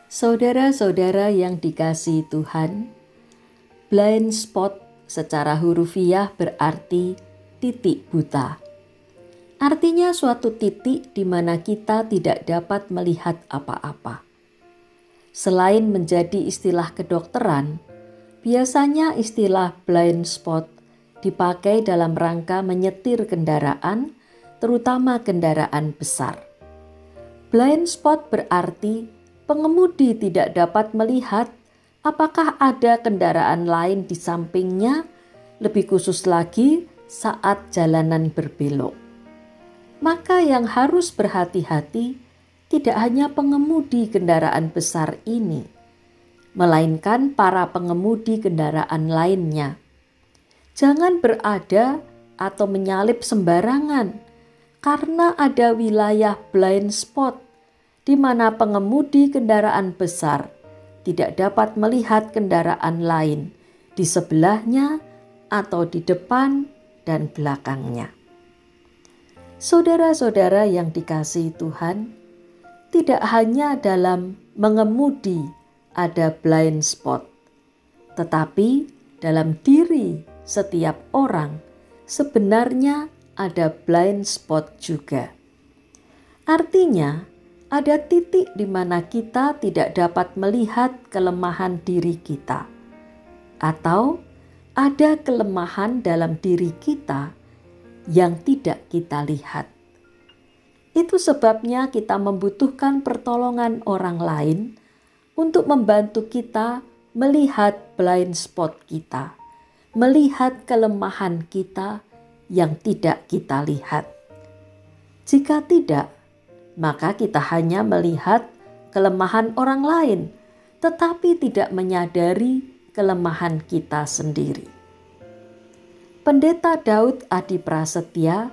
Saudara-saudara yang dikasihi Tuhan, blind spot secara hurufiah berarti titik buta. Artinya suatu titik di mana kita tidak dapat melihat apa-apa. Selain menjadi istilah kedokteran, biasanya istilah blind spot dipakai dalam rangka menyetir kendaraan, terutama kendaraan besar. Blind spot berarti pengemudi tidak dapat melihat apakah ada kendaraan lain di sampingnya, lebih khusus lagi saat jalanan berbelok. Maka yang harus berhati-hati tidak hanya pengemudi kendaraan besar ini, melainkan para pengemudi kendaraan lainnya. Jangan berada atau menyalip sembarangan, karena ada wilayah blind spot di mana pengemudi kendaraan besar tidak dapat melihat kendaraan lain di sebelahnya atau di depan dan belakangnya. Saudara-saudara yang dikasihi Tuhan, tidak hanya dalam mengemudi ada blind spot, tetapi dalam diri setiap orang sebenarnya ada blind spot juga. Artinya, ada titik di mana kita tidak dapat melihat kelemahan diri kita, atau ada kelemahan dalam diri kita yang tidak kita lihat. Itu sebabnya kita membutuhkan pertolongan orang lain untuk membantu kita melihat blind spot kita, melihat kelemahan kita yang tidak kita lihat. Jika tidak, maka kita hanya melihat kelemahan orang lain, tetapi tidak menyadari kelemahan kita sendiri. Pendeta Daud Adi Prasetya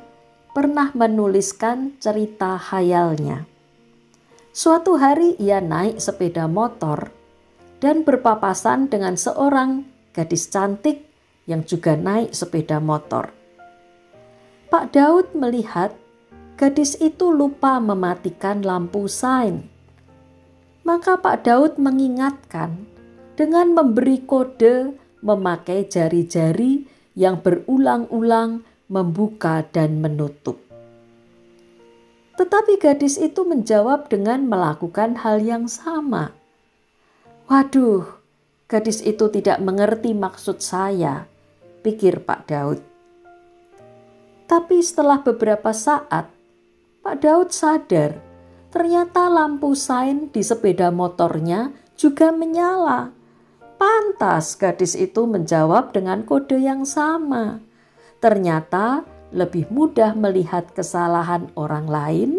pernah menuliskan cerita khayalnya. Suatu hari ia naik sepeda motor dan berpapasan dengan seorang gadis cantik yang juga naik sepeda motor. Pak Daud melihat gadis itu lupa mematikan lampu sein. Maka Pak Daud mengingatkan dengan memberi kode memakai jari-jari yang berulang-ulang membuka dan menutup. Tetapi gadis itu menjawab dengan melakukan hal yang sama. Waduh, gadis itu tidak mengerti maksud saya, pikir Pak Daud. Tapi setelah beberapa saat, Pak Daud sadar ternyata lampu sein di sepeda motornya juga menyala. Pantas gadis itu menjawab dengan kode yang sama. Ternyata lebih mudah melihat kesalahan orang lain,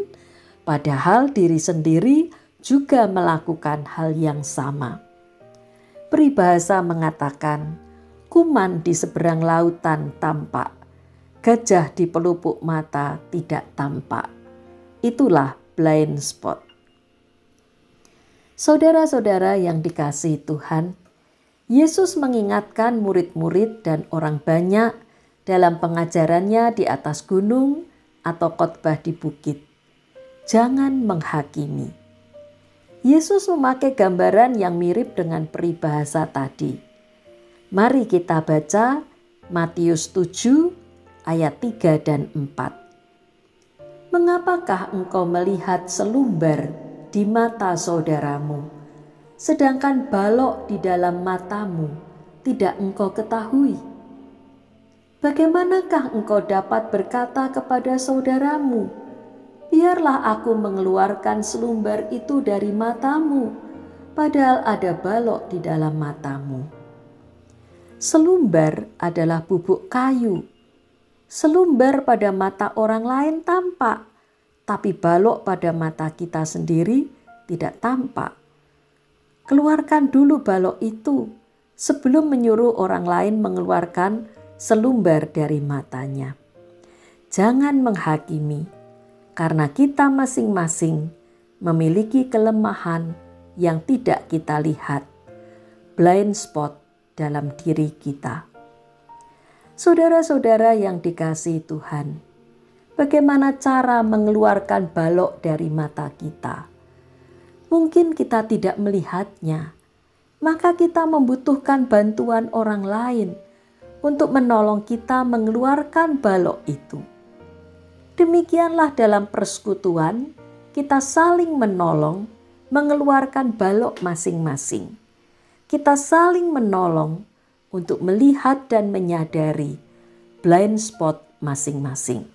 padahal diri sendiri juga melakukan hal yang sama. Peribahasa mengatakan, kuman di seberang lautan tampak, gajah di pelupuk mata tidak tampak. Itulah blind spot. Saudara-saudara yang dikasihi Tuhan, Yesus mengingatkan murid-murid dan orang banyak dalam pengajarannya di atas gunung atau khotbah di bukit. Jangan menghakimi. Yesus memakai gambaran yang mirip dengan peribahasa tadi. Mari kita baca Matius 7 ayat 3 dan 4. Mengapakah engkau melihat selumbar di mata saudaramu, sedangkan balok di dalam matamu tidak engkau ketahui? Bagaimanakah engkau dapat berkata kepada saudaramu, biarlah aku mengeluarkan selumbar itu dari matamu, padahal ada balok di dalam matamu? Selumbar adalah bubuk kayu. Selumbar pada mata orang lain tampak, tapi balok pada mata kita sendiri tidak tampak. Keluarkan dulu balok itu sebelum menyuruh orang lain mengeluarkan selumbar dari matanya. Jangan menghakimi, karena kita masing-masing memiliki kelemahan yang tidak kita lihat, blind spot dalam diri kita. Saudara-saudara yang dikasihi Tuhan, bagaimana cara mengeluarkan balok dari mata kita? Mungkin kita tidak melihatnya, maka kita membutuhkan bantuan orang lain untuk menolong kita mengeluarkan balok itu. Demikianlah dalam persekutuan, kita saling menolong mengeluarkan balok masing-masing. Kita saling menolong untuk melihat dan menyadari blind spot masing-masing.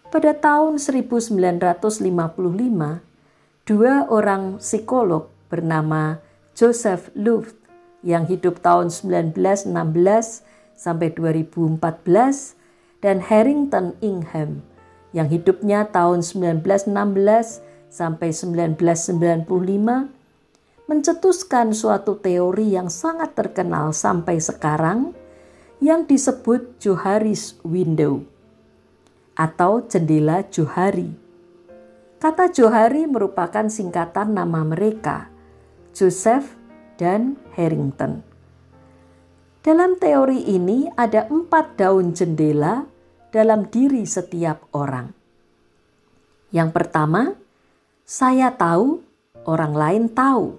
Pada tahun 1955, dua orang psikolog bernama Joseph Luft yang hidup tahun 1916 sampai 2014 dan Harrington Ingham yang hidupnya tahun 1916 sampai 1995 mencetuskan suatu teori yang sangat terkenal sampai sekarang yang disebut Johari's Window atau jendela Johari. Kata Johari merupakan singkatan nama mereka, Joseph dan Harrington. Dalam teori ini ada 4 daun jendela dalam diri setiap orang. Yang pertama, saya tahu, orang lain tahu.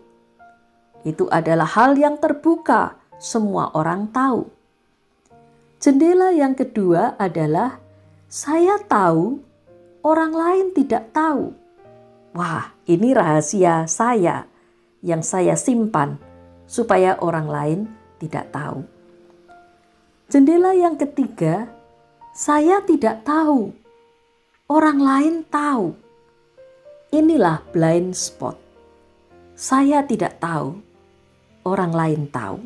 Itu adalah hal yang terbuka, semua orang tahu. Jendela yang kedua adalah saya tahu, orang lain tidak tahu. Wah, ini rahasia saya yang saya simpan supaya orang lain tidak tahu. Jendela yang ketiga, saya tidak tahu, orang lain tahu. Inilah blind spot. Saya tidak tahu, orang lain tahu.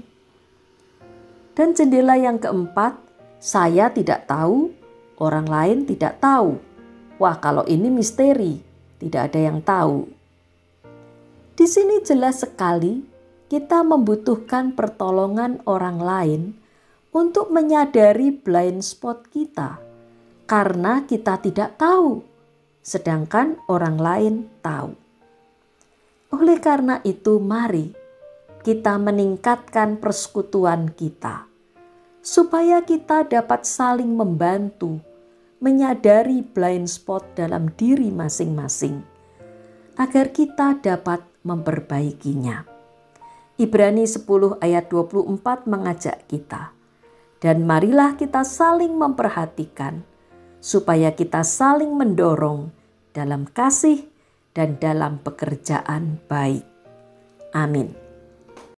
Dan jendela yang keempat, saya tidak tahu, orang lain tidak tahu. Wah, kalau ini misteri, tidak ada yang tahu. Di sini jelas sekali kita membutuhkan pertolongan orang lain untuk menyadari blind spot kita, karena kita tidak tahu, sedangkan orang lain tahu. Oleh karena itu, mari kita meningkatkan persekutuan kita, supaya kita dapat saling membantu, menyadari blind spot dalam diri masing-masing, agar kita dapat memperbaikinya. Ibrani 10 ayat 24 mengajak kita, dan marilah kita saling memperhatikan, supaya kita saling mendorong dalam kasih dan dalam pekerjaan baik. Amin.